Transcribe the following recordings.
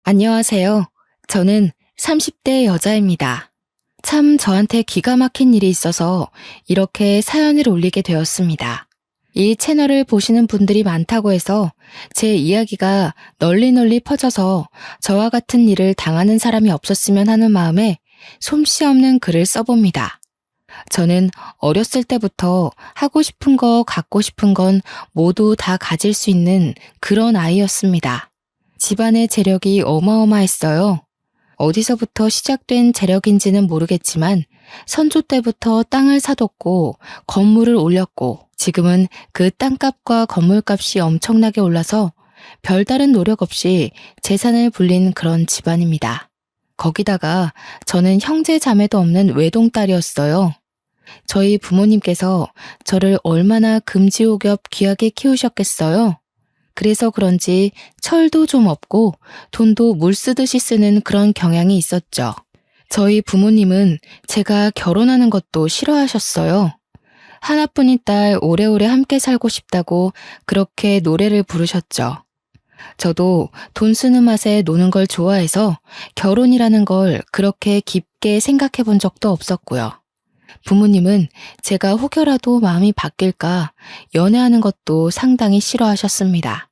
안녕하세요. 저는 30대 여자입니다. 참 저한테 기가 막힌 일이 있어서 이렇게 사연을 올리게 되었습니다. 이 채널을 보시는 분들이 많다고 해서 제 이야기가 널리 퍼져서 저와 같은 일을 당하는 사람이 없었으면 하는 마음에 솜씨 없는 글을 써봅니다. 저는 어렸을 때부터 하고 싶은 거, 갖고 싶은 건 모두 다 가질 수 있는 그런 아이였습니다. 집안의 재력이 어마어마했어요. 어디서부터 시작된 재력인지는 모르겠지만 선조 때부터 땅을 사뒀고 건물을 올렸고 지금은 그 땅값과 건물값이 엄청나게 올라서 별다른 노력 없이 재산을 불린 그런 집안입니다. 거기다가 저는 형제 자매도 없는 외동딸이었어요. 저희 부모님께서 저를 얼마나 금지옥엽 귀하게 키우셨겠어요. 그래서 그런지 철도 좀 없고 돈도 물 쓰듯이 쓰는 그런 경향이 있었죠. 저희 부모님은 제가 결혼하는 것도 싫어하셨어요. 하나뿐인 딸 오래오래 함께 살고 싶다고 그렇게 노래를 부르셨죠. 저도 돈 쓰는 맛에 노는 걸 좋아해서 결혼이라는 걸 그렇게 깊게 생각해 본 적도 없었고요. 부모님은 제가 혹여라도 마음이 바뀔까 연애하는 것도 상당히 싫어하셨습니다.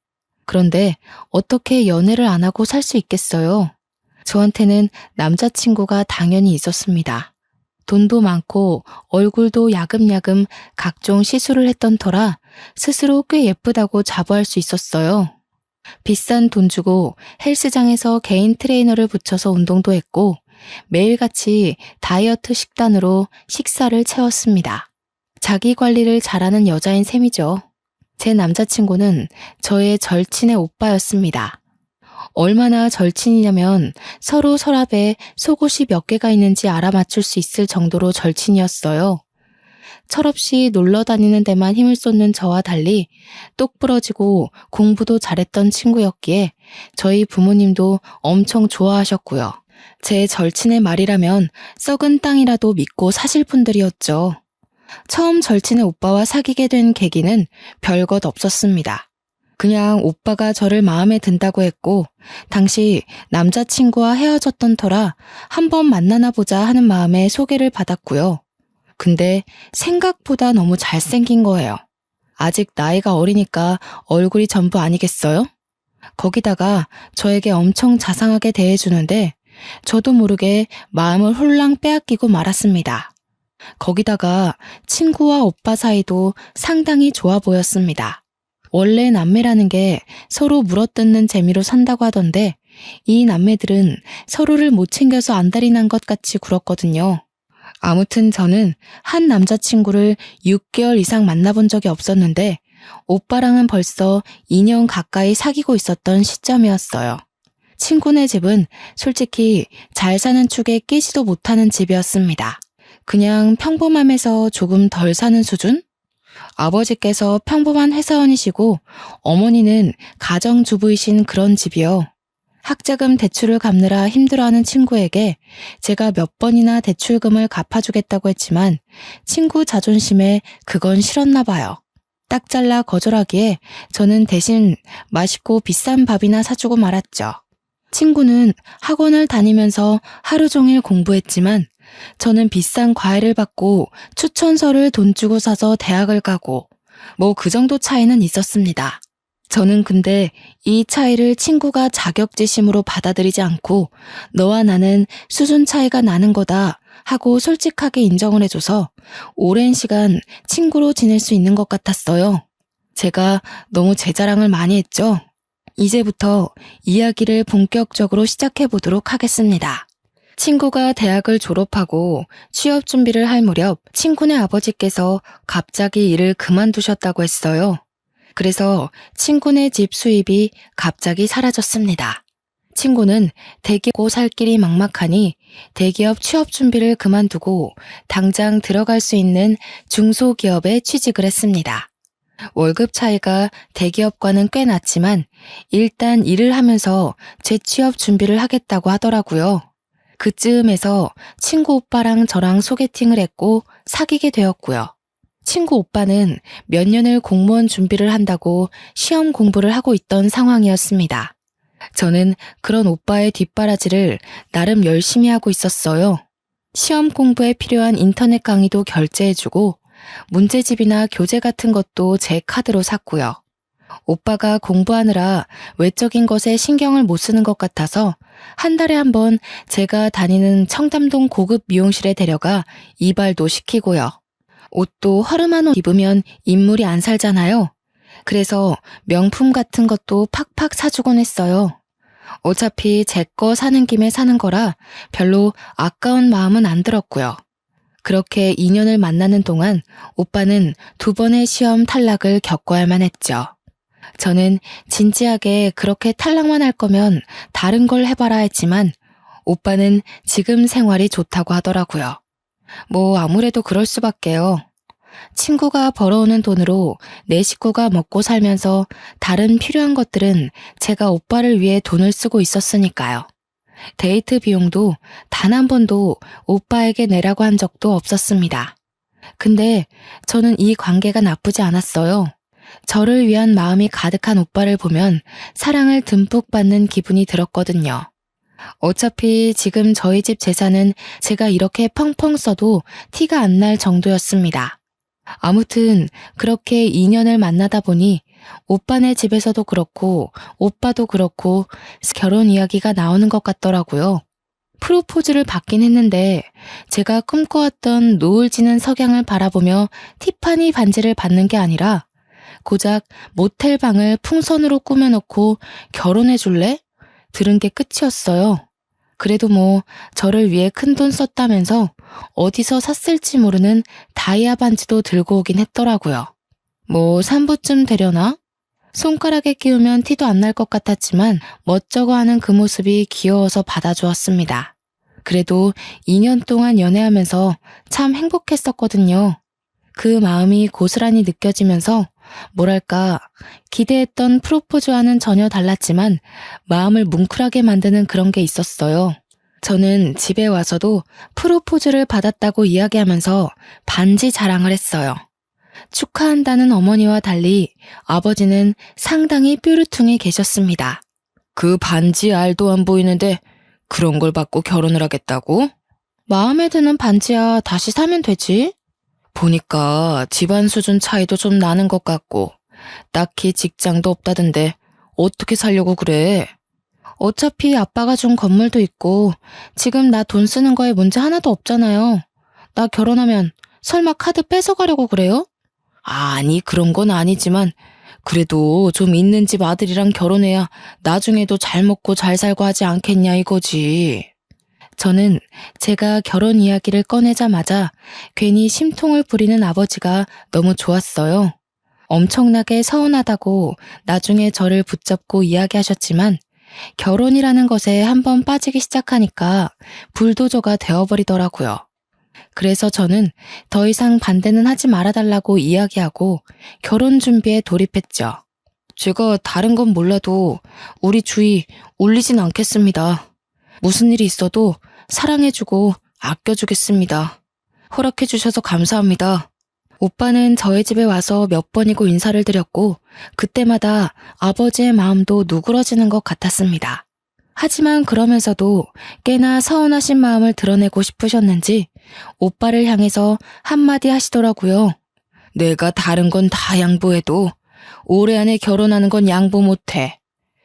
그런데 어떻게 연애를 안 하고 살 수 있겠어요? 저한테는 남자친구가 당연히 있었습니다. 돈도 많고 얼굴도 야금야금 각종 시술을 했던 터라 스스로 꽤 예쁘다고 자부할 수 있었어요. 비싼 돈 주고 헬스장에서 개인 트레이너를 붙여서 운동도 했고 매일같이 다이어트 식단으로 식사를 채웠습니다. 자기 관리를 잘하는 여자인 셈이죠. 제 남자친구는 저의 절친의 오빠였습니다. 얼마나 절친이냐면 서로 서랍에 속옷이 몇 개가 있는지 알아맞힐 수 있을 정도로 절친이었어요. 철없이 놀러 다니는 데만 힘을 쏟는 저와 달리 똑부러지고 공부도 잘했던 친구였기에 저희 부모님도 엄청 좋아하셨고요. 제 절친의 말이라면 썩은 땅이라도 믿고 사실 분들이었죠. 처음 절친의 오빠와 사귀게 된 계기는 별것 없었습니다. 그냥 오빠가 저를 마음에 든다고 했고 당시 남자친구와 헤어졌던 터라 한번 만나나 보자 하는 마음에 소개를 받았고요. 근데 생각보다 너무 잘생긴 거예요. 아직 나이가 어리니까 얼굴이 전부 아니겠어요? 거기다가 저에게 엄청 자상하게 대해주는데 저도 모르게 마음을 홀랑 빼앗기고 말았습니다. 거기다가 친구와 오빠 사이도 상당히 좋아 보였습니다. 원래 남매라는 게 서로 물어뜯는 재미로 산다고 하던데 이 남매들은 서로를 못 챙겨서 안달이 난 것 같이 굴었거든요. 아무튼 저는 한 남자친구를 6개월 이상 만나본 적이 없었는데 오빠랑은 벌써 2년 가까이 사귀고 있었던 시점이었어요. 친구네 집은 솔직히 잘 사는 축에 끼지도 못하는 집이었습니다. 그냥 평범함에서 조금 덜 사는 수준? 아버지께서 평범한 회사원이시고 어머니는 가정주부이신 그런 집이요. 학자금 대출을 갚느라 힘들어하는 친구에게 제가 몇 번이나 대출금을 갚아주겠다고 했지만 친구 자존심에 그건 싫었나 봐요. 딱 잘라 거절하기에 저는 대신 맛있고 비싼 밥이나 사주고 말았죠. 친구는 학원을 다니면서 하루 종일 공부했지만 저는 비싼 과외를 받고 추천서를 돈 주고 사서 대학을 가고 뭐 그 정도 차이는 있었습니다. 저는 근데 이 차이를 친구가 자격지심으로 받아들이지 않고 너와 나는 수준 차이가 나는 거다 하고 솔직하게 인정을 해줘서 오랜 시간 친구로 지낼 수 있는 것 같았어요. 제가 너무 제 자랑을 많이 했죠? 이제부터 이야기를 본격적으로 시작해 보도록 하겠습니다. 친구가 대학을 졸업하고 취업 준비를 할 무렵 친구네 아버지께서 갑자기 일을 그만두셨다고 했어요. 그래서 친구네 집 수입이 갑자기 사라졌습니다. 친구는 대기업 살 길이 막막하니 대기업 취업 준비를 그만두고 당장 들어갈 수 있는 중소기업에 취직을 했습니다. 월급 차이가 대기업과는 꽤 났지만 일단 일을 하면서 재취업 준비를 하겠다고 하더라고요. 그쯤에서 친구 오빠랑 저랑 소개팅을 했고 사귀게 되었고요. 친구 오빠는 몇 년을 공무원 준비를 한다고 시험 공부를 하고 있던 상황이었습니다. 저는 그런 오빠의 뒷바라지를 나름 열심히 하고 있었어요. 시험 공부에 필요한 인터넷 강의도 결제해주고 문제집이나 교재 같은 것도 제 카드로 샀고요. 오빠가 공부하느라 외적인 것에 신경을 못 쓰는 것 같아서 한 달에 한 번 제가 다니는 청담동 고급 미용실에 데려가 이발도 시키고요. 옷도 허름한 옷 입으면 인물이 안 살잖아요. 그래서 명품 같은 것도 팍팍 사주곤 했어요. 어차피 제 거 사는 김에 사는 거라 별로 아까운 마음은 안 들었고요. 그렇게 2년을 만나는 동안 오빠는 2번의 시험 탈락을 겪어야만 했죠. 저는 진지하게 그렇게 탈락만 할 거면 다른 걸 해봐라 했지만 오빠는 지금 생활이 좋다고 하더라고요. 뭐 아무래도 그럴 수밖에요. 친구가 벌어오는 돈으로 내 식구가 먹고 살면서 다른 필요한 것들은 제가 오빠를 위해 돈을 쓰고 있었으니까요. 데이트 비용도 단 한 번도 오빠에게 내라고 한 적도 없었습니다. 근데 저는 이 관계가 나쁘지 않았어요. 저를 위한 마음이 가득한 오빠를 보면 사랑을 듬뿍 받는 기분이 들었거든요. 어차피 지금 저희 집 재산은 제가 이렇게 펑펑 써도 티가 안 날 정도였습니다. 아무튼 그렇게 2년을 만나다 보니 오빠네 집에서도 그렇고 오빠도 그렇고 결혼 이야기가 나오는 것 같더라고요. 프로포즈를 받긴 했는데 제가 꿈꿔왔던 노을 지는 석양을 바라보며 티파니 반지를 받는 게 아니라 고작 모텔 방을 풍선으로 꾸며놓고 결혼해 줄래? 들은 게 끝이었어요. 그래도 뭐 저를 위해 큰돈 썼다면서 어디서 샀을지 모르는 다이아 반지도 들고 오긴 했더라고요. 뭐 3부쯤 되려나? 손가락에 끼우면 티도 안 날 것 같았지만 멋쩍어 하는 그 모습이 귀여워서 받아주었습니다. 그래도 2년 동안 연애하면서 참 행복했었거든요. 그 마음이 고스란히 느껴지면서 뭐랄까 기대했던 프로포즈와는 전혀 달랐지만 마음을 뭉클하게 만드는 그런 게 있었어요. 저는 집에 와서도 프로포즈를 받았다고 이야기하면서 반지 자랑을 했어요. 축하한다는 어머니와 달리 아버지는 상당히 뾰루퉁해 계셨습니다. 그 반지 알도 안 보이는데 그런 걸 받고 결혼을 하겠다고? 마음에 드는 반지야 다시 사면 되지? 보니까 집안 수준 차이도 좀 나는 것 같고 딱히 직장도 없다던데 어떻게 살려고 그래? 어차피 아빠가 준 건물도 있고 지금 나 돈 쓰는 거에 문제 하나도 없잖아요. 나 결혼하면 설마 카드 뺏어가려고 그래요? 아니 그런 건 아니지만 그래도 좀 있는 집 아들이랑 결혼해야 나중에도 잘 먹고 잘 살고 하지 않겠냐 이거지. 저는 제가 결혼 이야기를 꺼내자마자 괜히 심통을 부리는 아버지가 너무 좋았어요. 엄청나게 서운하다고 나중에 저를 붙잡고 이야기하셨지만 결혼이라는 것에 한번 빠지기 시작하니까 불도저가 되어버리더라고요. 그래서 저는 더 이상 반대는 하지 말아달라고 이야기하고 결혼 준비에 돌입했죠. 제가 다른 건 몰라도 우리 주위 울리진 않겠습니다. 무슨 일이 있어도 사랑해주고 아껴주겠습니다. 허락해주셔서 감사합니다. 오빠는 저희 집에 와서 몇 번이고 인사를 드렸고 그때마다 아버지의 마음도 누그러지는 것 같았습니다. 하지만 그러면서도 꽤나 서운하신 마음을 드러내고 싶으셨는지 오빠를 향해서 한마디 하시더라고요. 내가 다른 건 다 양보해도 올해 안에 결혼하는 건 양보 못해.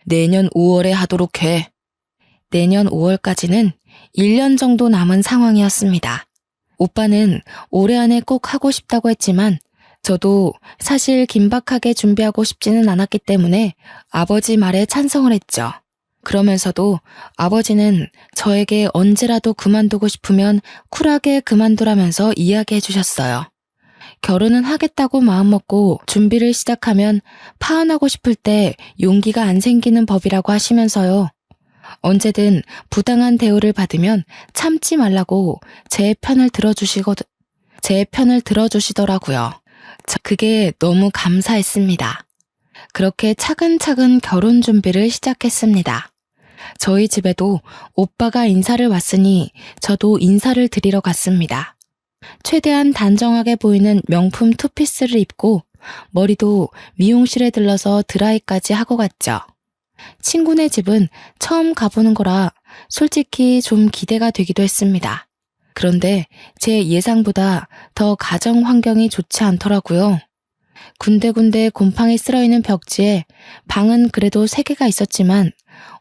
내년 5월에 하도록 해. 내년 5월까지는 1년 정도 남은 상황이었습니다. 오빠는 올해 안에 꼭 하고 싶다고 했지만 저도 사실 긴박하게 준비하고 싶지는 않았기 때문에 아버지 말에 찬성을 했죠. 그러면서도 아버지는 저에게 언제라도 그만두고 싶으면 쿨하게 그만두라면서 이야기해 주셨어요. 결혼은 하겠다고 마음먹고 준비를 시작하면 파혼하고 싶을 때 용기가 안 생기는 법이라고 하시면서요. 언제든 부당한 대우를 받으면 참지 말라고 제 편을 들어주시더라고요. 그게 너무 감사했습니다. 그렇게 차근차근 결혼 준비를 시작했습니다. 저희 집에도 오빠가 인사를 왔으니 저도 인사를 드리러 갔습니다. 최대한 단정하게 보이는 명품 투피스를 입고 머리도 미용실에 들러서 드라이까지 하고 갔죠. 친구네 집은 처음 가보는 거라 솔직히 좀 기대가 되기도 했습니다. 그런데 제 예상보다 더 가정 환경이 좋지 않더라고요. 군데군데 곰팡이 쓸어있는 벽지에 방은 그래도 3개가 있었지만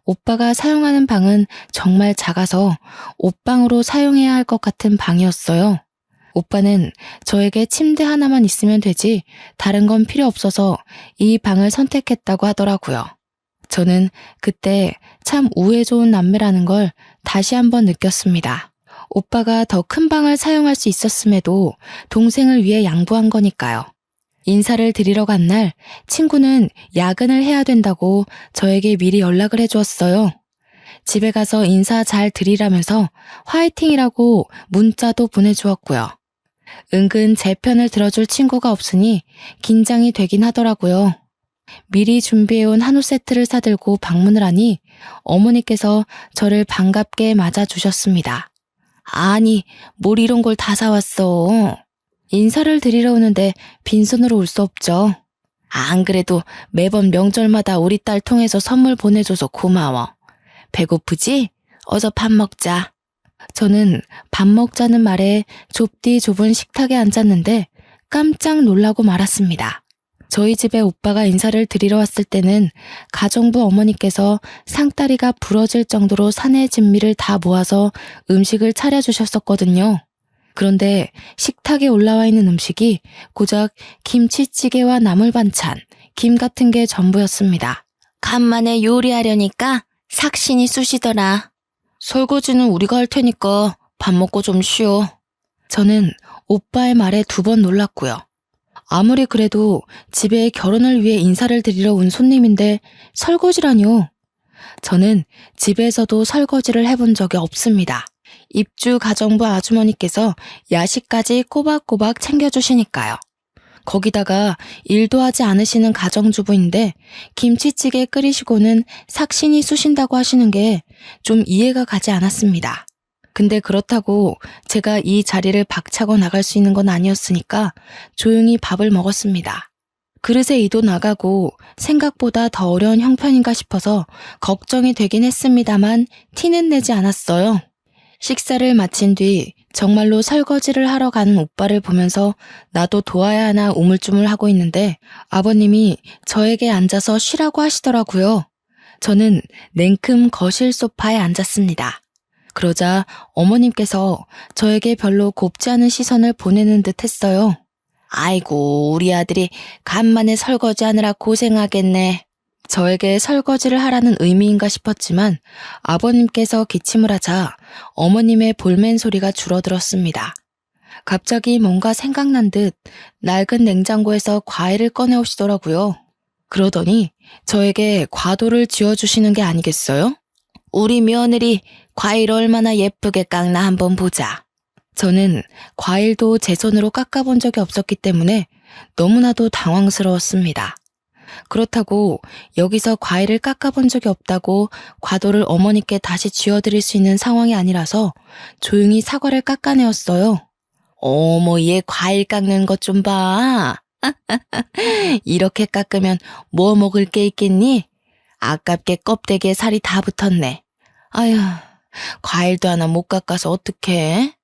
오빠가 사용하는 방은 정말 작아서 옷방으로 사용해야 할 것 같은 방이었어요. 오빠는 저에게 침대 하나만 있으면 되지 다른 건 필요 없어서 이 방을 선택했다고 하더라고요. 저는 그때 참 우애 좋은 남매라는 걸 다시 한번 느꼈습니다. 오빠가 더 큰 방을 사용할 수 있었음에도 동생을 위해 양보한 거니까요. 인사를 드리러 간 날 친구는 야근을 해야 된다고 저에게 미리 연락을 해주었어요. 집에 가서 인사 잘 드리라면서 화이팅이라고 문자도 보내주었고요. 은근 제 편을 들어줄 친구가 없으니 긴장이 되긴 하더라고요. 미리 준비해온 한우 세트를 사들고 방문을 하니 어머니께서 저를 반갑게 맞아주셨습니다. 아니, 뭘 이런 걸 다 사왔어. 인사를 드리러 오는데 빈손으로 올 수 없죠. 안 그래도 매번 명절마다 우리 딸 통해서 선물 보내줘서 고마워. 배고프지? 어서 밥 먹자. 저는 밥 먹자는 말에 좁디 좁은 식탁에 앉았는데 깜짝 놀라고 말았습니다. 저희 집에 오빠가 인사를 드리러 왔을 때는 가정부 어머니께서 상다리가 부러질 정도로 사내 진미를 다 모아서 음식을 차려주셨었거든요. 그런데 식탁에 올라와 있는 음식이 고작 김치찌개와 나물 반찬, 김 같은 게 전부였습니다. 간만에 요리하려니까 삭신이 쑤시더라. 설거지는 우리가 할 테니까 밥 먹고 좀 쉬어. 저는 오빠의 말에 2번 놀랐고요. 아무리 그래도 집에 결혼을 위해 인사를 드리러 온 손님인데 설거지라뇨. 저는 집에서도 설거지를 해본 적이 없습니다. 입주 가정부 아주머니께서 야식까지 꼬박꼬박 챙겨주시니까요. 거기다가 일도 하지 않으시는 가정주부인데 김치찌개 끓이시고는 삭신이 쑤신다고 하시는 게 좀 이해가 가지 않았습니다. 근데 그렇다고 제가 이 자리를 박차고 나갈 수 있는 건 아니었으니까 조용히 밥을 먹었습니다. 그릇에 이도 나가고 생각보다 더 어려운 형편인가 싶어서 걱정이 되긴 했습니다만 티는 내지 않았어요. 식사를 마친 뒤 정말로 설거지를 하러 가는 오빠를 보면서 나도 도와야 하나 우물쭈물하고 있는데 아버님이 저에게 앉아서 쉬라고 하시더라고요. 저는 냉큼 거실 소파에 앉았습니다. 그러자 어머님께서 저에게 별로 곱지 않은 시선을 보내는 듯 했어요. 아이고, 우리 아들이 간만에 설거지하느라 고생하겠네. 저에게 설거지를 하라는 의미인가 싶었지만 아버님께서 기침을 하자 어머님의 볼멘 소리가 줄어들었습니다. 갑자기 뭔가 생각난 듯 낡은 냉장고에서 과일을 꺼내오시더라고요. 그러더니 저에게 과도를 지어주시는 게 아니겠어요? 우리 며느리 과일 얼마나 예쁘게 깎나 한번 보자. 저는 과일도 제 손으로 깎아본 적이 없었기 때문에 너무나도 당황스러웠습니다. 그렇다고 여기서 과일을 깎아본 적이 없다고 과도를 어머니께 다시 쥐어드릴 수 있는 상황이 아니라서 조용히 사과를 깎아내었어요. 어머, 얘 과일 깎는 것 좀 봐. 이렇게 깎으면 뭐 먹을 게 있겠니? 아깝게 껍데기에 살이 다 붙었네. 아휴, 과일도 하나 못 깎아서 어떡해?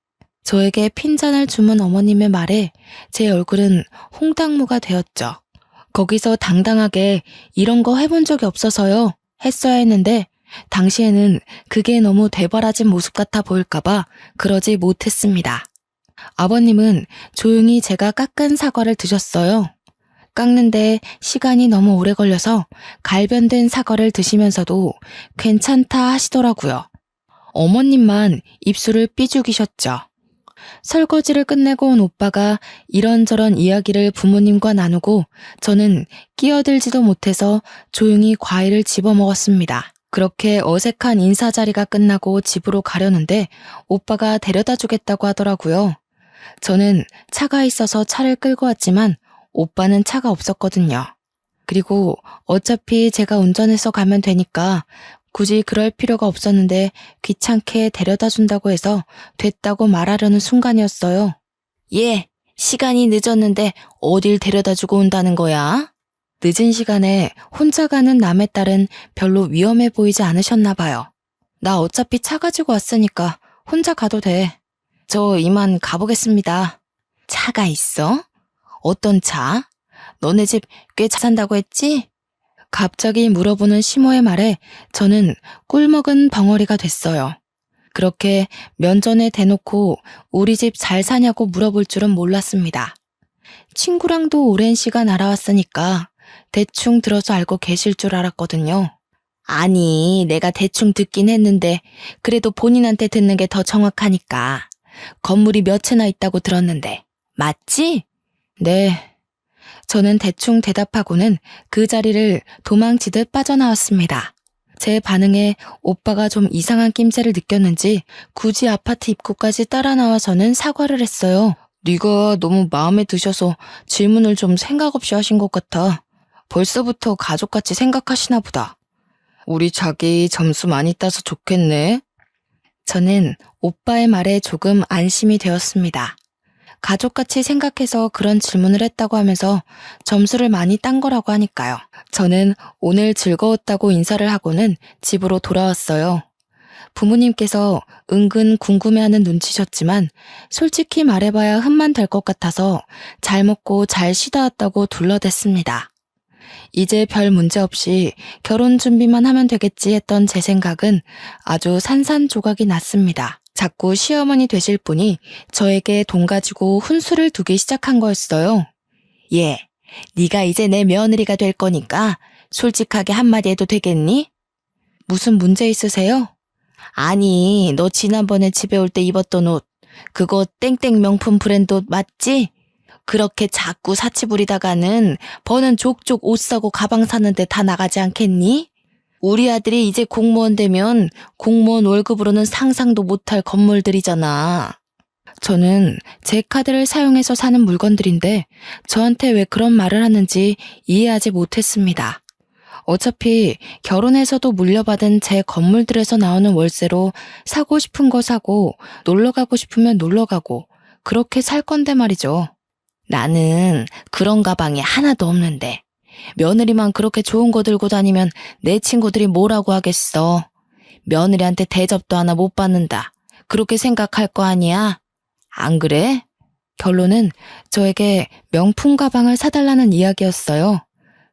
저에게 핀잔을 주문 어머님의 말에 제 얼굴은 홍당무가 되었죠. 거기서 당당하게 이런 거 해본 적이 없어서요 했어야 했는데 당시에는 그게 너무 되바라진 모습 같아 보일까봐 그러지 못했습니다. 아버님은 조용히 제가 깎은 사과를 드셨어요. 깎는데 시간이 너무 오래 걸려서 갈변된 사과를 드시면서도 괜찮다 하시더라고요. 어머님만 입술을 삐죽이셨죠. 설거지를 끝내고 온 오빠가 이런저런 이야기를 부모님과 나누고 저는 끼어들지도 못해서 조용히 과일을 집어먹었습니다. 그렇게 어색한 인사 자리가 끝나고 집으로 가려는데 오빠가 데려다 주겠다고 하더라고요. 저는 차가 있어서 차를 끌고 왔지만 오빠는 차가 없었거든요. 그리고 어차피 제가 운전해서 가면 되니까 굳이 그럴 필요가 없었는데 귀찮게 데려다 준다고 해서 됐다고 말하려는 순간이었어요. 얘, 시간이 늦었는데 어딜 데려다 주고 온다는 거야? 늦은 시간에 혼자 가는 남의 딸은 별로 위험해 보이지 않으셨나 봐요. 나 어차피 차 가지고 왔으니까 혼자 가도 돼. 저 이만 가보겠습니다. 차가 있어? 어떤 차? 너네 집 꽤 잘 산다고 했지? 갑자기 물어보는 시모의 말에 저는 꿀먹은 벙어리가 됐어요. 그렇게 면전에 대놓고 우리 집 잘 사냐고 물어볼 줄은 몰랐습니다. 친구랑도 오랜 시간 알아왔으니까 대충 들어서 알고 계실 줄 알았거든요. 아니, 내가 대충 듣긴 했는데 그래도 본인한테 듣는 게 더 정확하니까. 건물이 몇 채나 있다고 들었는데 맞지? 네. 저는 대충 대답하고는 그 자리를 도망치듯 빠져나왔습니다. 제 반응에 오빠가 좀 이상한 낌새를 느꼈는지 굳이 아파트 입구까지 따라 나와서는 사과를 했어요. 네가 너무 마음에 드셔서 질문을 좀 생각 없이 하신 것 같아. 벌써부터 가족같이 생각하시나 보다. 우리 자기 점수 많이 따서 좋겠네. 저는 오빠의 말에 조금 안심이 되었습니다. 가족같이 생각해서 그런 질문을 했다고 하면서 점수를 많이 딴 거라고 하니까요. 저는 오늘 즐거웠다고 인사를 하고는 집으로 돌아왔어요. 부모님께서 은근 궁금해하는 눈치셨지만 솔직히 말해봐야 흠만 될 것 같아서 잘 먹고 잘 쉬다 왔다고 둘러댔습니다. 이제 별 문제 없이 결혼 준비만 하면 되겠지 했던 제 생각은 아주 산산조각이 났습니다. 자꾸 시어머니 되실 분이 저에게 돈 가지고 훈수를 두기 시작한 거였어요. 예, 네가 이제 내 며느리가 될 거니까 솔직하게 한마디 해도 되겠니? 무슨 문제 있으세요? 아니, 너 지난번에 집에 올 때 입었던 옷, 그거 땡땡 명품 브랜드 옷 맞지? 그렇게 자꾸 사치 부리다가는 버는 족족 옷 사고 가방 사는데 다 나가지 않겠니? 우리 아들이 이제 공무원 되면 공무원 월급으로는 상상도 못할 건물들이잖아. 저는 제 카드를 사용해서 사는 물건들인데 저한테 왜 그런 말을 하는지 이해하지 못했습니다. 어차피 결혼해서도 물려받은 제 건물들에서 나오는 월세로 사고 싶은 거 사고 놀러 가고 싶으면 놀러 가고 그렇게 살 건데 말이죠. 나는 그런 가방이 하나도 없는데 며느리만 그렇게 좋은 거 들고 다니면 내 친구들이 뭐라고 하겠어. 며느리한테 대접도 하나 못 받는다. 그렇게 생각할 거 아니야? 안 그래? 결론은 저에게 명품 가방을 사달라는 이야기였어요.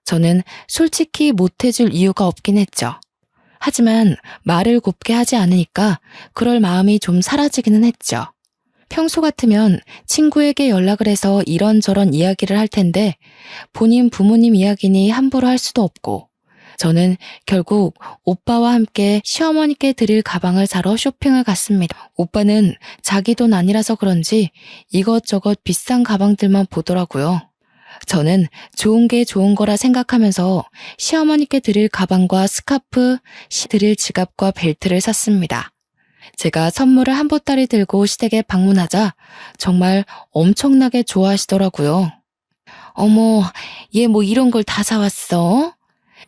저는 솔직히 못해줄 이유가 없긴 했죠. 하지만 말을 곱게 하지 않으니까 그럴 마음이 좀 사라지기는 했죠. 평소 같으면 친구에게 연락을 해서 이런저런 이야기를 할 텐데 본인 부모님 이야기니 함부로 할 수도 없고 저는 결국 오빠와 함께 시어머니께 드릴 가방을 사러 쇼핑을 갔습니다. 오빠는 자기 돈 아니라서 그런지 이것저것 비싼 가방들만 보더라고요. 저는 좋은 게 좋은 거라 생각하면서 시어머니께 드릴 가방과 스카프, 드릴 지갑과 벨트를 샀습니다. 제가 선물을 한 보따리 들고 시댁에 방문하자 정말 엄청나게 좋아하시더라고요. 어머, 얘 뭐 이런 걸 다 사왔어?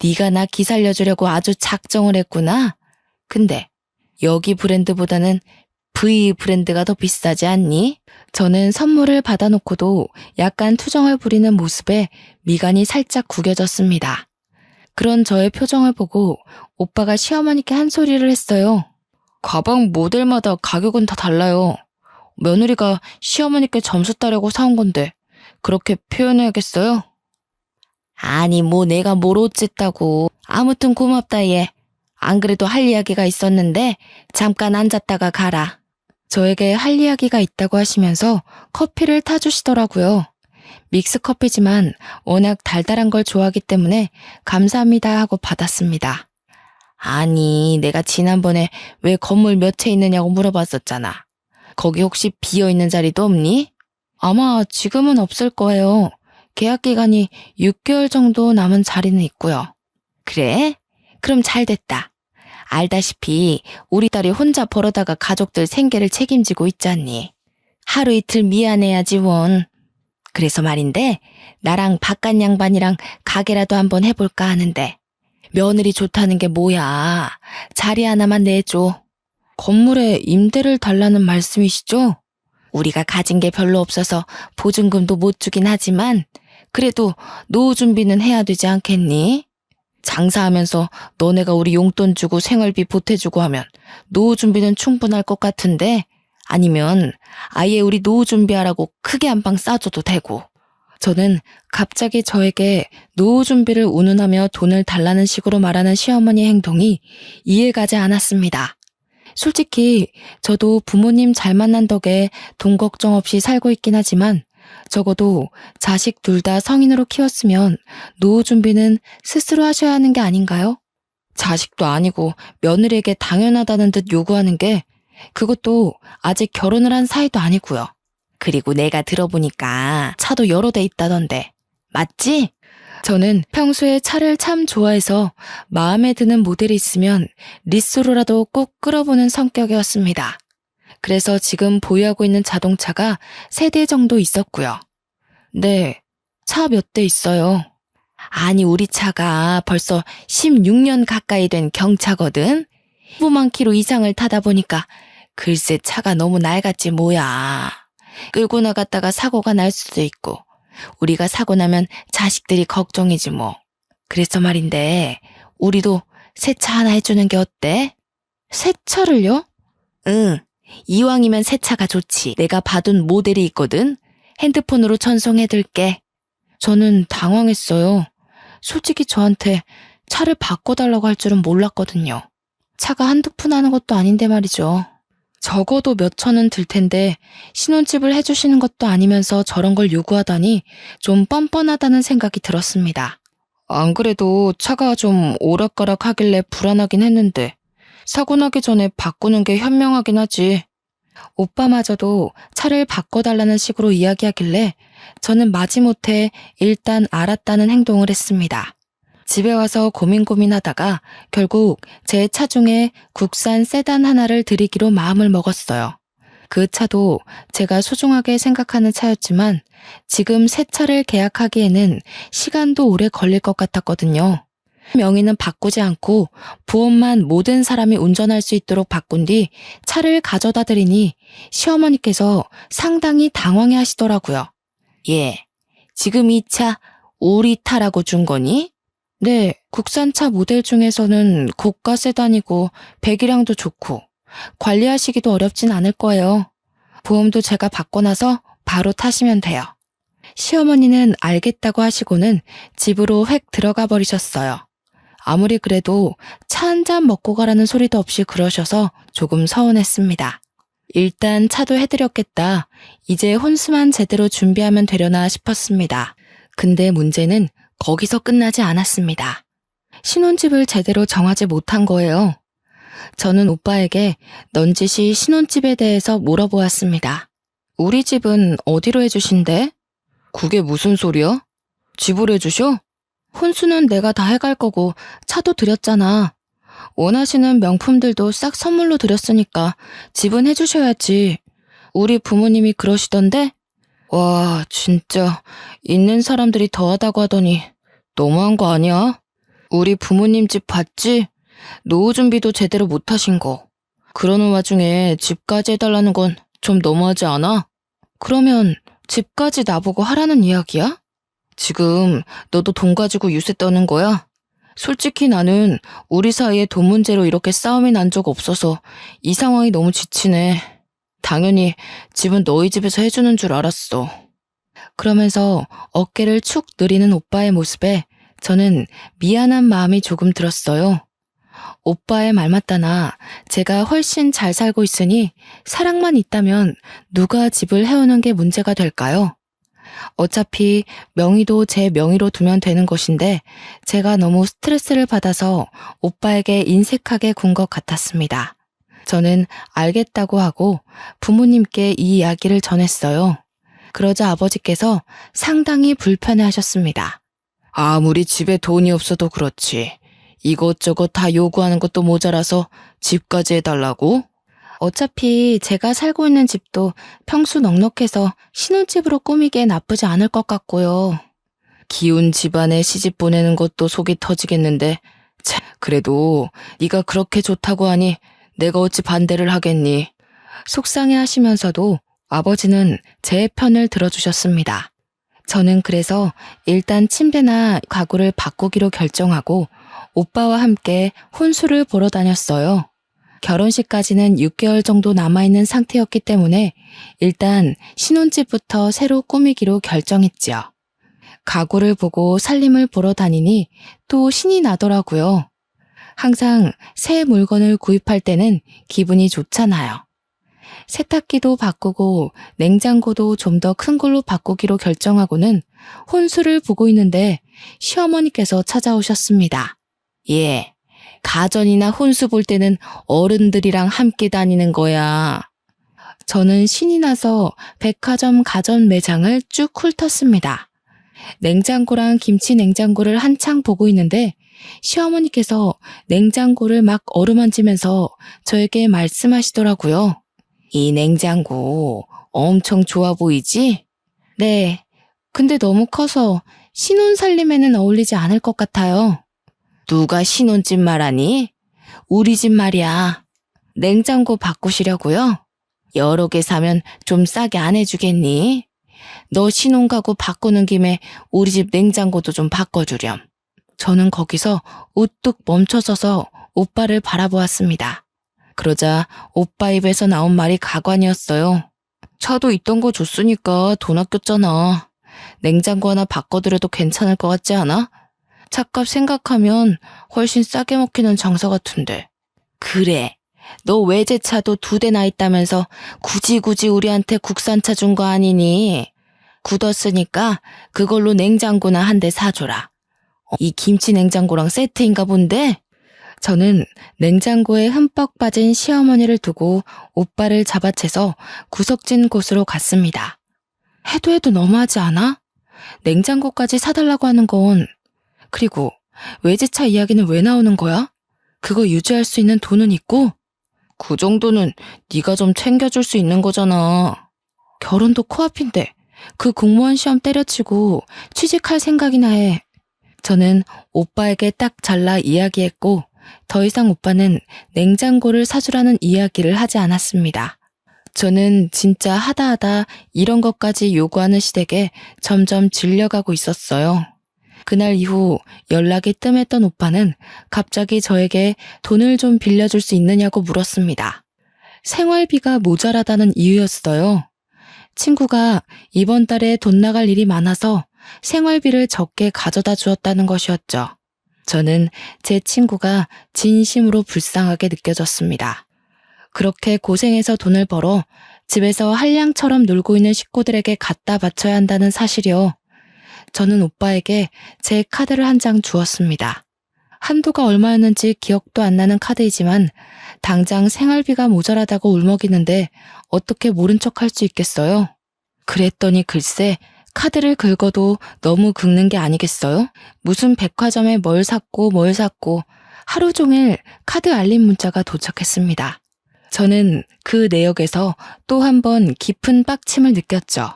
네가 나 기살려주려고 아주 작정을 했구나. 근데 여기 브랜드보다는 V 브랜드가 더 비싸지 않니? 저는 선물을 받아놓고도 약간 투정을 부리는 모습에 미간이 살짝 구겨졌습니다. 그런 저의 표정을 보고 오빠가 시어머니께 한 소리를 했어요. 가방 모델마다 가격은 다 달라요. 며느리가 시어머니께 점수 따려고 사온 건데 그렇게 표현해야겠어요? 아니 뭐 내가 뭘 어쨌다고. 아무튼 고맙다 얘. 안 그래도 할 이야기가 있었는데 잠깐 앉았다가 가라. 저에게 할 이야기가 있다고 하시면서 커피를 타주시더라고요. 믹스커피지만 워낙 달달한 걸 좋아하기 때문에 감사합니다 하고 받았습니다. 아니, 내가 지난번에 왜 건물 몇 채 있느냐고 물어봤었잖아. 거기 혹시 비어있는 자리도 없니? 아마 지금은 없을 거예요. 계약 기간이 6개월 정도 남은 자리는 있고요. 그래? 그럼 잘 됐다. 알다시피 우리 딸이 혼자 벌어다가 가족들 생계를 책임지고 있잖니. 하루 이틀 미안해야지 원. 그래서 말인데 나랑 바깥 양반이랑 가게라도 한번 해볼까 하는데 며느리 좋다는 게 뭐야. 자리 하나만 내줘. 건물에 임대를 달라는 말씀이시죠? 우리가 가진 게 별로 없어서 보증금도 못 주긴 하지만 그래도 노후 준비는 해야 되지 않겠니? 장사하면서 너네가 우리 용돈 주고 생활비 보태주고 하면 노후 준비는 충분할 것 같은데 아니면 아예 우리 노후 준비하라고 크게 한 방 싸줘도 되고. 저는 갑자기 저에게 노후 준비를 운운하며 돈을 달라는 식으로 말하는 시어머니의 행동이 이해가지 않았습니다. 솔직히 저도 부모님 잘 만난 덕에 돈 걱정 없이 살고 있긴 하지만 적어도 자식 둘 다 성인으로 키웠으면 노후 준비는 스스로 하셔야 하는 게 아닌가요? 자식도 아니고 며느리에게 당연하다는 듯 요구하는 게 그것도 아직 결혼을 한 사이도 아니고요. 그리고 내가 들어보니까 차도 여러 대 있다던데. 맞지? 저는 평소에 차를 참 좋아해서 마음에 드는 모델이 있으면 리스로라도 꼭 끌어보는 성격이었습니다. 그래서 지금 보유하고 있는 자동차가 3대 정도 있었고요. 네, 차 몇 대 있어요. 아니, 우리 차가 벌써 16년 가까이 된 경차거든. 15만 킬로 이상을 타다 보니까 글쎄 차가 너무 낡았지 뭐야. 끌고 나갔다가 사고가 날 수도 있고 우리가 사고 나면 자식들이 걱정이지 뭐. 그래서 말인데 우리도 새 차 하나 해주는 게 어때? 새 차를요? 응, 이왕이면 새 차가 좋지. 내가 봐둔 모델이 있거든. 핸드폰으로 전송해둘게. 저는 당황했어요. 솔직히 저한테 차를 바꿔달라고 할 줄은 몰랐거든요. 차가 한두 푼 하는 것도 아닌데 말이죠. 적어도 몇 천은 들 텐데 신혼집을 해주시는 것도 아니면서 저런 걸 요구하다니 좀 뻔뻔하다는 생각이 들었습니다. 안 그래도 차가 좀 오락가락 하길래 불안하긴 했는데 사고 나기 전에 바꾸는 게 현명하긴 하지. 오빠마저도 차를 바꿔달라는 식으로 이야기하길래 저는 마지못해 일단 알았다는 행동을 했습니다. 집에 와서 고민하다가 결국 제 차 중에 국산 세단 하나를 드리기로 마음을 먹었어요. 그 차도 제가 소중하게 생각하는 차였지만 지금 새 차를 계약하기에는 시간도 오래 걸릴 것 같았거든요. 명의는 바꾸지 않고 보험만 모든 사람이 운전할 수 있도록 바꾼 뒤 차를 가져다 드리니 시어머니께서 상당히 당황해 하시더라고요. 예, 지금 이 차 우리 타라고 준 거니? 네, 국산차 모델 중에서는 고가 세단이고 배기량도 좋고 관리하시기도 어렵진 않을 거예요. 보험도 제가 받고 나서 바로 타시면 돼요. 시어머니는 알겠다고 하시고는 집으로 획 들어가 버리셨어요. 아무리 그래도 차 한 잔 먹고 가라는 소리도 없이 그러셔서 조금 서운했습니다. 일단 차도 해드렸겠다. 이제 혼수만 제대로 준비하면 되려나 싶었습니다. 근데 문제는 거기서 끝나지 않았습니다. 신혼집을 제대로 정하지 못한 거예요. 저는 오빠에게 넌지시 신혼집에 대해서 물어보았습니다. 우리 집은 어디로 해주신대? 그게 무슨 소리야? 집을 해주셔? 혼수는 내가 다 해갈 거고 차도 드렸잖아. 원하시는 명품들도 싹 선물로 드렸으니까 집은 해주셔야지. 우리 부모님이 그러시던데? 와, 진짜 있는 사람들이 더하다고 하더니 너무한 거 아니야? 우리 부모님 집 봤지? 노후 준비도 제대로 못 하신 거. 그러는 와중에 집까지 해달라는 건 좀 너무하지 않아? 그러면 집까지 나보고 하라는 이야기야? 지금 너도 돈 가지고 유세 떠는 거야? 솔직히 나는 우리 사이에 돈 문제로 이렇게 싸움이 난 적 없어서 이 상황이 너무 지치네. 당연히 집은 너희 집에서 해주는 줄 알았어. 그러면서 어깨를 축 늘리는 오빠의 모습에 저는 미안한 마음이 조금 들었어요. 오빠의 말 맞다나 제가 훨씬 잘 살고 있으니 사랑만 있다면 누가 집을 해오는 게 문제가 될까요? 어차피 명의도 제 명의로 두면 되는 것인데 제가 너무 스트레스를 받아서 오빠에게 인색하게 군 것 같았습니다. 저는 알겠다고 하고 부모님께 이 이야기를 전했어요. 그러자 아버지께서 상당히 불편해하셨습니다. 아무리 집에 돈이 없어도 그렇지. 이것저것 다 요구하는 것도 모자라서 집까지 해달라고? 어차피 제가 살고 있는 집도 평수 넉넉해서 신혼집으로 꾸미기에 나쁘지 않을 것 같고요. 기운 집안에 시집 보내는 것도 속이 터지겠는데 참, 그래도 네가 그렇게 좋다고 하니 내가 어찌 반대를 하겠니? 속상해 하시면서도 아버지는 제 편을 들어주셨습니다. 저는 그래서 일단 침대나 가구를 바꾸기로 결정하고 오빠와 함께 혼수를 보러 다녔어요. 결혼식까지는 6개월 정도 남아있는 상태였기 때문에 일단 신혼집부터 새로 꾸미기로 결정했죠. 가구를 보고 살림을 보러 다니니 또 신이 나더라고요. 항상 새 물건을 구입할 때는 기분이 좋잖아요. 세탁기도 바꾸고 냉장고도 좀 더 큰 걸로 바꾸기로 결정하고는 혼수를 보고 있는데 시어머니께서 찾아오셨습니다. 예, 가전이나 혼수 볼 때는 어른들이랑 함께 다니는 거야. 저는 신이 나서 백화점 가전 매장을 쭉 훑었습니다. 냉장고랑 김치 냉장고를 한창 보고 있는데 시어머니께서 냉장고를 막 어루만지면서 저에게 말씀하시더라고요. 이 냉장고 엄청 좋아 보이지? 네, 근데 너무 커서 신혼 살림에는 어울리지 않을 것 같아요. 누가 신혼집 말하니? 우리 집 말이야. 냉장고 바꾸시려고요? 여러 개 사면 좀 싸게 안 해주겠니? 너 신혼가구 바꾸는 김에 우리 집 냉장고도 좀 바꿔주렴. 저는 거기서 우뚝 멈춰서서 오빠를 바라보았습니다. 그러자 오빠 입에서 나온 말이 가관이었어요. 차도 있던 거 줬으니까 돈 아꼈잖아. 냉장고 하나 바꿔드려도 괜찮을 것 같지 않아? 차값 생각하면 훨씬 싸게 먹히는 장사 같은데. 그래. 너 외제차도 2대나 있다면서 굳이 우리한테 국산차 준 거 아니니? 굳었으니까 그걸로 냉장고나 한 대 사줘라. 이 김치 냉장고랑 세트인가 본데? 저는 냉장고에 흠뻑 빠진 시어머니를 두고 오빠를 잡아채서 구석진 곳으로 갔습니다. 해도 너무하지 않아? 냉장고까지 사달라고 하는 건. 그리고 외제차 이야기는 왜 나오는 거야? 그거 유지할 수 있는 돈은 있고? 그 정도는 네가 좀 챙겨줄 수 있는 거잖아. 결혼도 코앞인데 그 공무원 시험 때려치고 취직할 생각이나 해. 저는 오빠에게 딱 잘라 이야기했고 더 이상 오빠는 냉장고를 사주라는 이야기를 하지 않았습니다. 저는 진짜 하다 이런 것까지 요구하는 시댁에 점점 질려가고 있었어요. 그날 이후 연락이 뜸했던 오빠는 갑자기 저에게 돈을 좀 빌려줄 수 있느냐고 물었습니다. 생활비가 모자라다는 이유였어요. 친구가 이번 달에 돈 나갈 일이 많아서 생활비를 적게 가져다 주었다는 것이었죠. 저는 제 친구가 진심으로 불쌍하게 느껴졌습니다. 그렇게 고생해서 돈을 벌어 집에서 한량처럼 놀고 있는 식구들에게 갖다 바쳐야 한다는 사실이요. 저는 오빠에게 제 카드를 한 장 주었습니다. 한도가 얼마였는지 기억도 안 나는 카드이지만 당장 생활비가 모자라다고 울먹이는데 어떻게 모른 척할 수 있겠어요? 그랬더니 글쎄 카드를 긁어도 너무 긁는 게 아니겠어요? 무슨 백화점에 뭘 샀고 하루 종일 카드 알림 문자가 도착했습니다. 저는 그 내역에서 또 한 번 깊은 빡침을 느꼈죠.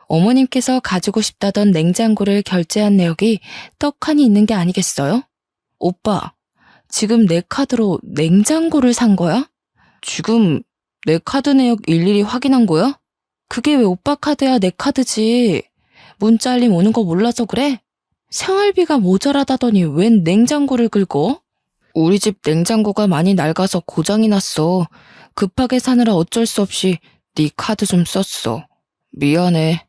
어머님께서 가지고 싶다던 냉장고를 결제한 내역이 떡하니 있는 게 아니겠어요? 오빠, 지금 내 카드로 냉장고를 산 거야? 지금 내 카드 내역 일일이 확인한 거야? 그게 왜 오빠 카드야, 내 카드지. 문자 알림 오는 거 몰라서 그래? 생활비가 모자라다더니 웬 냉장고를 긁어? 우리 집 냉장고가 많이 낡아서 고장이 났어. 급하게 사느라 어쩔 수 없이 네 카드 좀 썼어. 미안해.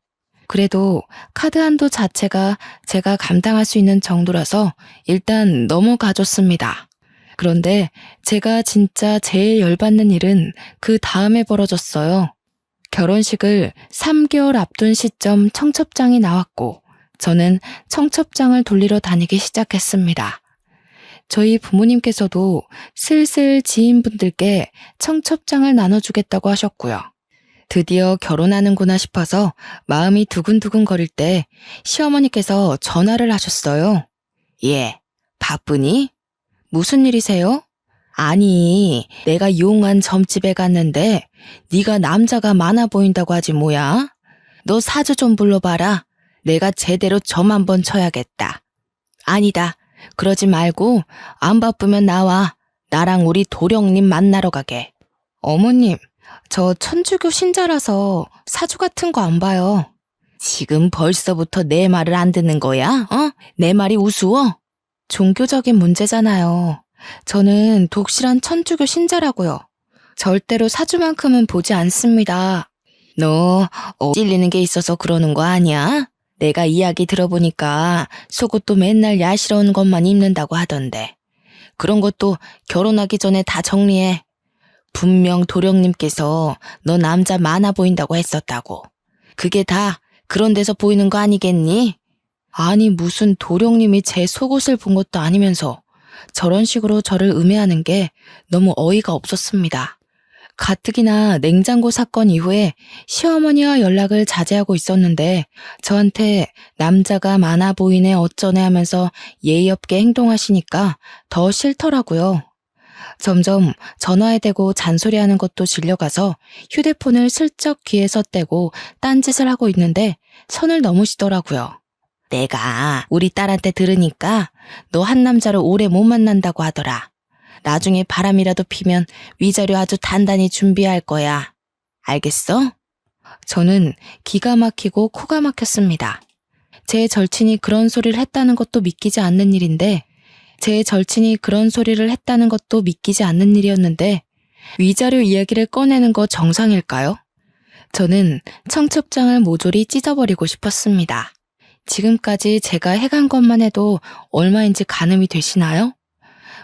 그래도 카드 한도 자체가 제가 감당할 수 있는 정도라서 일단 넘어가줬습니다. 그런데 제가 진짜 제일 열받는 일은 그 다음에 벌어졌어요. 결혼식을 3개월 앞둔 시점 청첩장이 나왔고 저는 청첩장을 돌리러 다니기 시작했습니다. 저희 부모님께서도 슬슬 지인분들께 청첩장을 나눠주겠다고 하셨고요. 드디어 결혼하는구나 싶어서 마음이 두근두근 거릴 때 시어머니께서 전화를 하셨어요. 예, 바쁘니? 무슨 일이세요? 아니, 내가 용한 점집에 갔는데 네가 남자가 많아 보인다고 하지 뭐야? 너 사주 좀 불러봐라. 내가 제대로 점 한번 쳐야겠다. 아니다. 그러지 말고 안 바쁘면 나와. 나랑 우리 도령님 만나러 가게. 어머님, 저 천주교 신자라서 사주 같은 거 안 봐요. 지금 벌써부터 내 말을 안 듣는 거야? 내 말이 우스워? 종교적인 문제잖아요. 저는 독실한 천주교 신자라고요. 절대로 사주만큼은 보지 않습니다. 너 찔리는 게 있어서 그러는 거 아니야? 내가 이야기 들어보니까 속옷도 맨날 야시러운 것만 입는다고 하던데. 그런 것도 결혼하기 전에 다 정리해. 분명 도령님께서 너 남자 많아 보인다고 했었다고. 그게 다 그런 데서 보이는 거 아니겠니? 아니 무슨 도령님이 제 속옷을 본 것도 아니면서 저런 식으로 저를 음해하는 게 너무 어이가 없었습니다. 가뜩이나 냉장고 사건 이후에 시어머니와 연락을 자제하고 있었는데 저한테 남자가 많아 보이네 어쩌네 하면서 예의 없게 행동하시니까 더 싫더라고요. 점점 전화에 대고 잔소리하는 것도 질려가서 휴대폰을 슬쩍 귀에서 떼고 딴짓을 하고 있는데 선을 넘으시더라고요. 내가 우리 딸한테 들으니까 너 한 남자를 오래 못 만난다고 하더라. 나중에 바람이라도 피면 위자료 아주 단단히 준비할 거야. 알겠어? 저는 기가 막히고 코가 막혔습니다. 제 절친이 그런 소리를 했다는 것도 믿기지 않는 일인데 위자료 이야기를 꺼내는 거 정상일까요? 저는 청첩장을 모조리 찢어버리고 싶었습니다. 지금까지 제가 해간 것만 해도 얼마인지 가늠이 되시나요?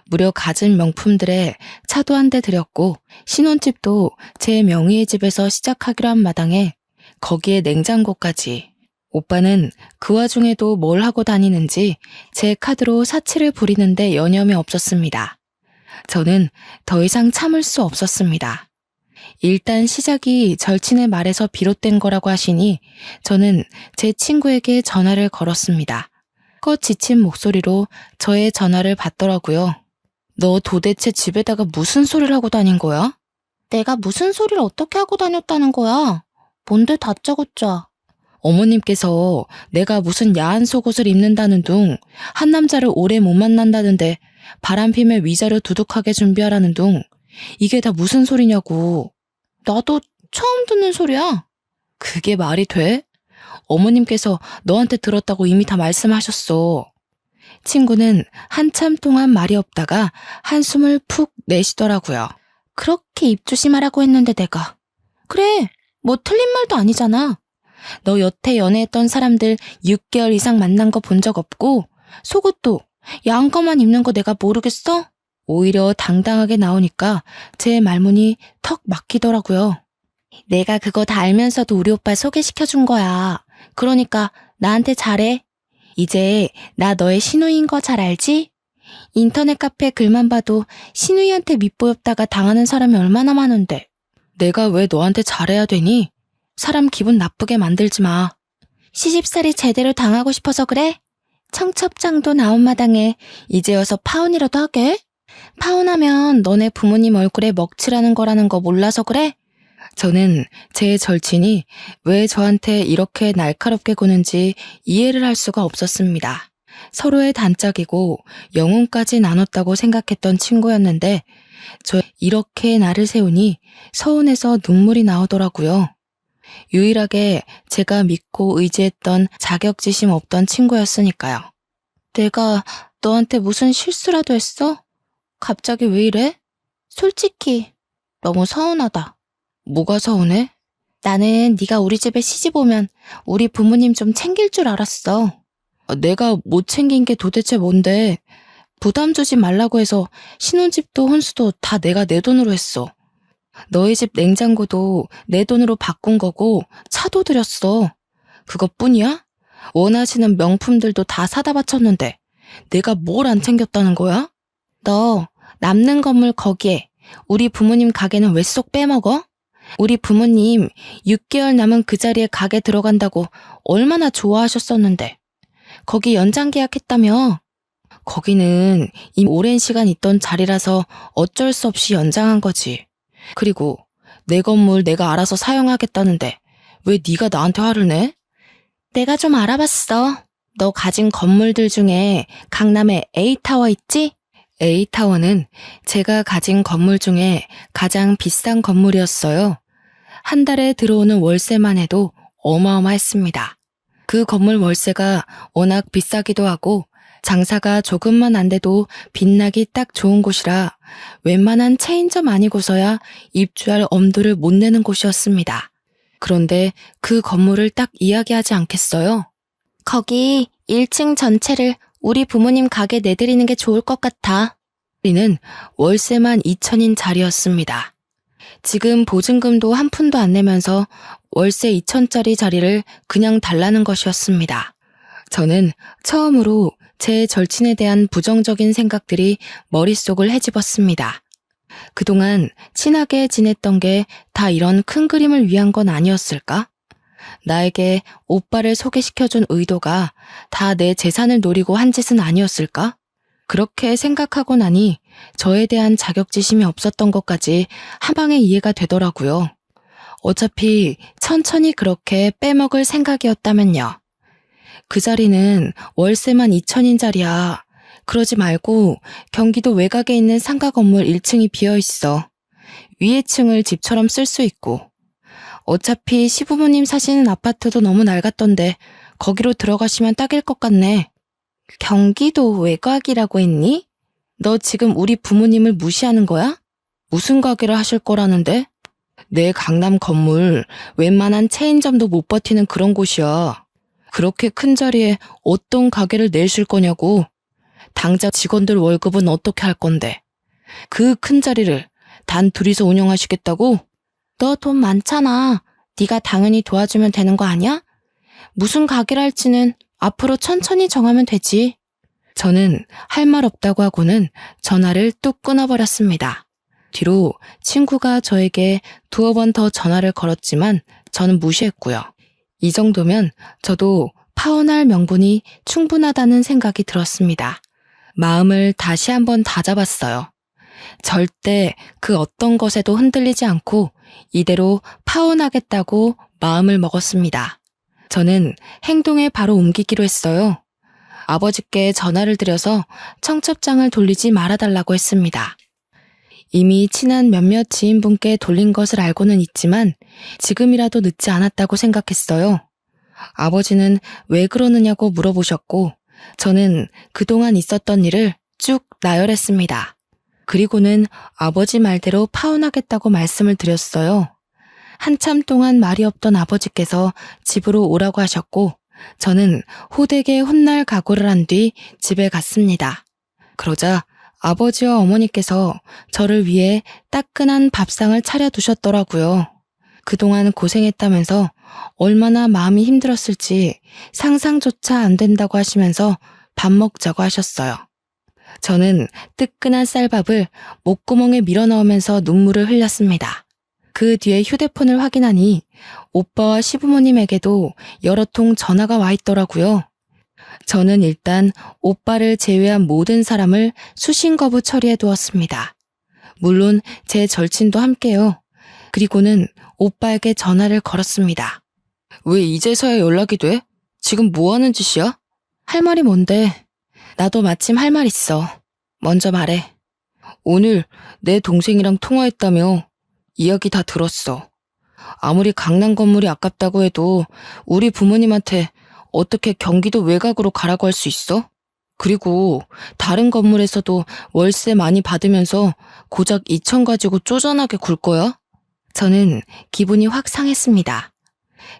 무려 가진 명품들에 차도 한 대 들였고 신혼집도 제 명의의 집에서 시작하기로 한 마당에 거기에 냉장고까지. 오빠는 그 와중에도 뭘 하고 다니는지 제 카드로 사치를 부리는데 여념이 없었습니다. 저는 더 이상 참을 수 없었습니다. 일단 시작이 절친의 말에서 비롯된 거라고 하시니 저는 제 친구에게 전화를 걸었습니다. 껏 지친 목소리로 저의 전화를 받더라고요. 너 도대체 집에다가 무슨 소리를 하고 다닌 거야? 내가 무슨 소리를 어떻게 하고 다녔다는 거야? 뭔데 다짜고짜. 어머님께서 내가 무슨 야한 속옷을 입는다는 둥, 한 남자를 오래 못 만난다는데 바람 피면 위자료 두둑하게 준비하라는 둥, 이게 다 무슨 소리냐고. 나도 처음 듣는 소리야. 그게 말이 돼? 어머님께서 너한테 들었다고 이미 다 말씀하셨어. 친구는 한참 동안 말이 없다가 한숨을 푹 내쉬더라고요. 그렇게 입 조심하라고 했는데 내가. 그래, 뭐 틀린 말도 아니잖아. 너 여태 연애했던 사람들 6개월 이상 만난 거 본 적 없고 속옷도 야한 거만 입는 거 내가 모르겠어? 오히려 당당하게 나오니까 제 말문이 턱 막히더라고요. 내가 그거 다 알면서도 우리 오빠 소개시켜준 거야. 그러니까 나한테 잘해. 이제 나 너의 시누이인 거 잘 알지? 인터넷 카페 글만 봐도 시누이한테 밑보였다가 당하는 사람이 얼마나 많은데. 내가 왜 너한테 잘해야 되니? 사람 기분 나쁘게 만들지 마. 시집살이 제대로 당하고 싶어서 그래? 청첩장도 나온 마당에 이제 와서 파혼이라도 하게? 파혼하면 너네 부모님 얼굴에 먹칠하는 거라는 거 몰라서 그래? 저는 제 절친이 왜 저한테 이렇게 날카롭게 구는지 이해를 할 수가 없었습니다. 서로의 단짝이고 영혼까지 나눴다고 생각했던 친구였는데 저 이렇게 나를 세우니 서운해서 눈물이 나오더라고요. 유일하게 제가 믿고 의지했던 자격지심 없던 친구였으니까요. 내가 너한테 무슨 실수라도 했어? 갑자기 왜 이래? 솔직히 너무 서운하다. 뭐가 서운해? 나는 네가 우리 집에 시집 오면 우리 부모님 좀 챙길 줄 알았어. 내가 못 챙긴 게 도대체 뭔데? 부담 주지 말라고 해서 신혼집도 혼수도 다 내가 내 돈으로 했어. 너희 집 냉장고도 내 돈으로 바꾼 거고 차도 들였어. 그것뿐이야? 원하시는 명품들도 다 사다 바쳤는데 내가 뭘 안 챙겼다는 거야? 너 남는 건물 거기에 우리 부모님 가게는 왜 쏙 빼먹어? 우리 부모님 6개월 남은 그 자리에 가게 들어간다고 얼마나 좋아하셨었는데. 거기 연장 계약했다며? 거기는 이미 오랜 시간 있던 자리라서 어쩔 수 없이 연장한 거지. 그리고 내 건물 내가 알아서 사용하겠다는데 왜 네가 나한테 화를 내? 내가 좀 알아봤어. 너 가진 건물들 중에 강남에 A타워 있지? A타워는 제가 가진 건물 중에 가장 비싼 건물이었어요. 한 달에 들어오는 월세만 해도 어마어마했습니다. 그 건물 월세가 워낙 비싸기도 하고 장사가 조금만 안 돼도 빛나기 딱 좋은 곳이라 웬만한 체인점 아니고서야 입주할 엄두를 못 내는 곳이었습니다. 그런데 그 건물을 딱 이야기하지 않겠어요? 거기 1층 전체를 우리 부모님 가게 내드리는 게 좋을 것 같아. 우리는 월세만 2천인 자리였습니다. 지금 보증금도 한 푼도 안 내면서 월세 2천짜리 자리를 그냥 달라는 것이었습니다. 저는 처음으로 제 절친에 대한 부정적인 생각들이 머릿속을 헤집었습니다. 그동안 친하게 지냈던 게 다 이런 큰 그림을 위한 건 아니었을까? 나에게 오빠를 소개시켜준 의도가 다 내 재산을 노리고 한 짓은 아니었을까? 그렇게 생각하고 나니 저에 대한 자격지심이 없었던 것까지 한 방에 이해가 되더라고요. 어차피 천천히 그렇게 빼먹을 생각이었다면요. 그 자리는 월세만 2천인 자리야. 그러지 말고 경기도 외곽에 있는 상가 건물 1층이 비어있어. 위에 층을 집처럼 쓸 수 있고. 어차피 시부모님 사시는 아파트도 너무 낡았던데 거기로 들어가시면 딱일 것 같네. 경기도 외곽이라고 했니? 너 지금 우리 부모님을 무시하는 거야? 무슨 가게를 하실 거라는데? 내 강남 건물 웬만한 체인점도 못 버티는 그런 곳이야. 그렇게 큰 자리에 어떤 가게를 내실 거냐고. 당장 직원들 월급은 어떻게 할 건데? 그 큰 자리를 단 둘이서 운영하시겠다고? 너 돈 많잖아. 네가 당연히 도와주면 되는 거 아니야? 무슨 가게를 할지는 앞으로 천천히 정하면 되지. 저는 할 말 없다고 하고는 전화를 뚝 끊어버렸습니다. 뒤로 친구가 저에게 두어 번 더 전화를 걸었지만 저는 무시했고요. 이 정도면 저도 파혼할 명분이 충분하다는 생각이 들었습니다. 마음을 다시 한번 다잡았어요. 절대 그 어떤 것에도 흔들리지 않고 이대로 파혼하겠다고 마음을 먹었습니다. 저는 행동에 바로 옮기기로 했어요. 아버지께 전화를 드려서 청첩장을 돌리지 말아달라고 했습니다. 이미 친한 몇몇 지인분께 돌린 것을 알고는 있지만 지금이라도 늦지 않았다고 생각했어요. 아버지는 왜 그러느냐고 물어보셨고 저는 그동안 있었던 일을 쭉 나열했습니다. 그리고는 아버지 말대로 파혼하겠다고 말씀을 드렸어요. 한참 동안 말이 없던 아버지께서 집으로 오라고 하셨고 저는 호되게 혼날 각오를 한 뒤 집에 갔습니다. 그러자 아버지와 어머니께서 저를 위해 따끈한 밥상을 차려두셨더라고요. 그동안 고생했다면서 얼마나 마음이 힘들었을지 상상조차 안 된다고 하시면서 밥 먹자고 하셨어요. 저는 뜨끈한 쌀밥을 목구멍에 밀어넣으면서 눈물을 흘렸습니다. 그 뒤에 휴대폰을 확인하니 오빠와 시부모님에게도 여러 통 전화가 와 있더라고요. 저는 일단 오빠를 제외한 모든 사람을 수신 거부 처리해 두었습니다. 물론 제 절친도 함께요. 그리고는 오빠에게 전화를 걸었습니다. 왜 이제서야 연락이 돼? 지금 뭐 하는 짓이야? 할 말이 뭔데? 나도 마침 할 말 있어. 먼저 말해. 오늘 내 동생이랑 통화했다며. 이야기 다 들었어. 아무리 강남 건물이 아깝다고 해도 우리 부모님한테 어떻게 경기도 외곽으로 가라고 할 수 있어? 그리고 다른 건물에서도 월세 많이 받으면서 고작 2천 가지고 쪼잔하게 굴 거야? 저는 기분이 확 상했습니다.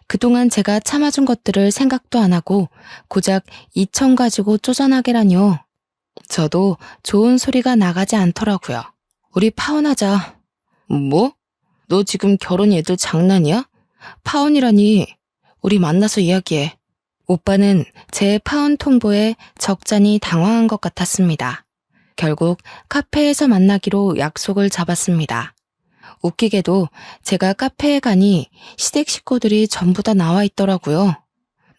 그동안 제가 참아준 것들을 생각도 안 하고 고작 2천 가지고 쪼잔하게라뇨. 저도 좋은 소리가 나가지 않더라고요. 우리 파혼하자. 뭐? 너 지금 결혼 애들 장난이야? 파혼이라니. 우리 만나서 이야기해. 오빠는 제 파혼 통보에 적잖이 당황한 것 같았습니다. 결국 카페에서 만나기로 약속을 잡았습니다. 웃기게도 제가 카페에 가니 시댁 식구들이 전부 다 나와 있더라고요.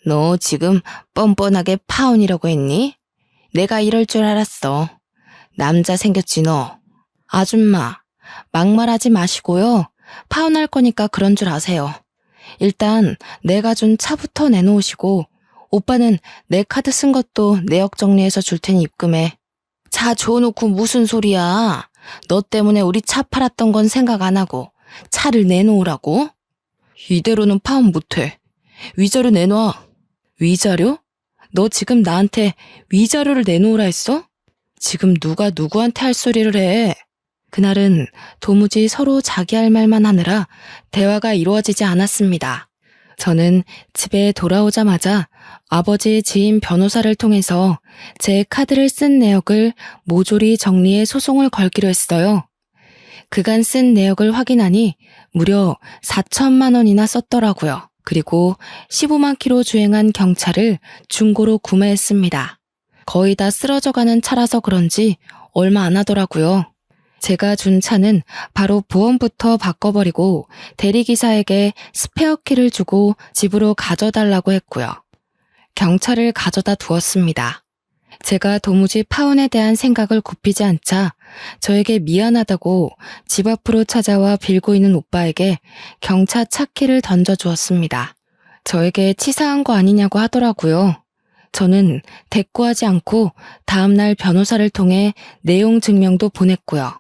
너 지금 뻔뻔하게 파혼이라고 했니? 내가 이럴 줄 알았어. 남자 생겼지 너. 아줌마, 막말하지 마시고요. 파혼할 거니까 그런 줄 아세요. 일단 내가 준 차부터 내놓으시고 오빠는 내 카드 쓴 것도 내역 정리해서 줄 테니 입금해. 차 줘놓고 무슨 소리야. 너 때문에 우리 차 팔았던 건 생각 안 하고 차를 내놓으라고? 이대로는 파혼 못해. 위자료 내놔. 위자료? 너 지금 나한테 위자료를 내놓으라 했어? 지금 누가 누구한테 할 소리를 해? 그날은 도무지 서로 자기 할 말만 하느라 대화가 이루어지지 않았습니다. 저는 집에 돌아오자마자 아버지 지인 변호사를 통해서 제 카드를 쓴 내역을 모조리 정리해 소송을 걸기로 했어요. 그간 쓴 내역을 확인하니 무려 4천만 원이나 썼더라고요. 그리고 15만 킬로 주행한 경차를 중고로 구매했습니다. 거의 다 쓰러져가는 차라서 그런지 얼마 안 하더라고요. 제가 준 차는 바로 보험부터 바꿔버리고 대리기사에게 스페어 키를 주고 집으로 가져달라고 했고요. 경차를 가져다 두었습니다. 제가 도무지 파혼에 대한 생각을 굽히지 않자 저에게 미안하다고 집 앞으로 찾아와 빌고 있는 오빠에게 경차 차 키를 던져주었습니다. 저에게 치사한 거 아니냐고 하더라고요. 저는 대꾸하지 않고 다음날 변호사를 통해 내용 증명도 보냈고요.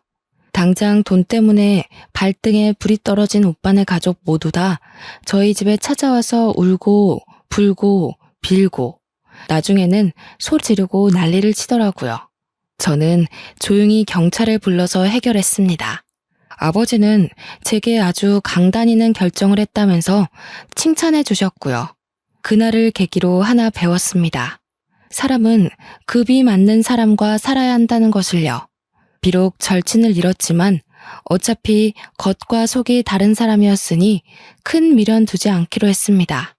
당장 돈 때문에 발등에 불이 떨어진 오빠네 가족 모두 다 저희 집에 찾아와서 울고 불고 빌고 나중에는 소리 지르고 난리를 치더라고요. 저는 조용히 경찰을 불러서 해결했습니다. 아버지는 제게 아주 강단있는 결정을 했다면서 칭찬해 주셨고요. 그날을 계기로 하나 배웠습니다. 사람은 급이 맞는 사람과 살아야 한다는 것을요. 비록 절친을 잃었지만 어차피 겉과 속이 다른 사람이었으니 큰 미련 두지 않기로 했습니다.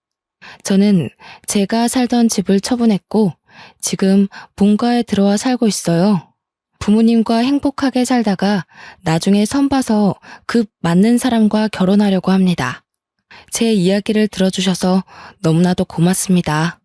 저는 제가 살던 집을 처분했고 지금 본가에 들어와 살고 있어요. 부모님과 행복하게 살다가 나중에 선봐서 급 맞는 사람과 결혼하려고 합니다. 제 이야기를 들어주셔서 너무나도 고맙습니다.